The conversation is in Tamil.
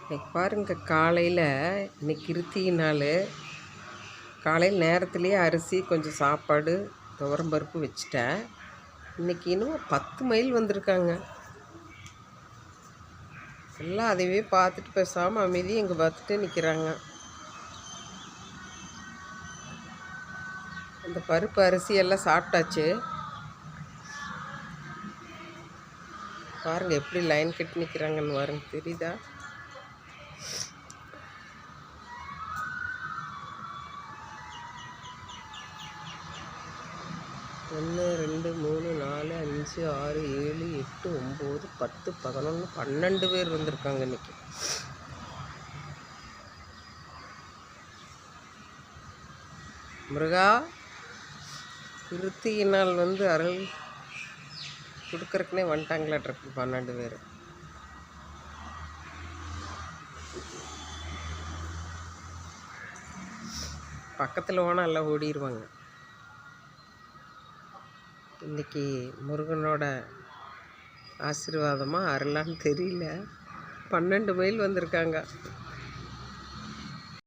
இன்னைக்கு பாருங்க, காலையில் இன்னைக்கு கிருத்திகை நாள். காலையில் நேரத்துலேயே அரிசி கொஞ்சம் சாப்பாடு துவரம்பருப்பு வச்சுட்டேன். இன்றைக்கி இன்னும் 10 மைல் வந்திருக்காங்க. எல்லாம் அதையே பார்த்துட்டு பேசாமல் அமைதியாக இங்கே பார்த்துட்டு நிற்கிறாங்க. அந்த பருப்பு அரிசி எல்லாம் சாப்பிட்டாச்சு. பாருங்கள் எப்படி லைன் கட்டி நிற்கிறாங்கன்னு பாருங்க, தெரியுதா? ஒன்று, 2, 3, 4, 5, 6, 7, 8, 9, 10, 11, 12 பேர் வந்திருக்காங்க இன்னைக்கு. முருகா, கிருத்திகை நாள் அருள் கொடுக்கறக்குனே வந்துட்டாங்களாட்ருக்கு 12 பேர். பக்கத்தில் போனால் எல்லாம் ஓடிடுவாங்க. இன்றைக்கி முருகனோட ஆசீர்வாதமாக அருளான்னு தெரியல, 12 மைல் வந்திருக்காங்க.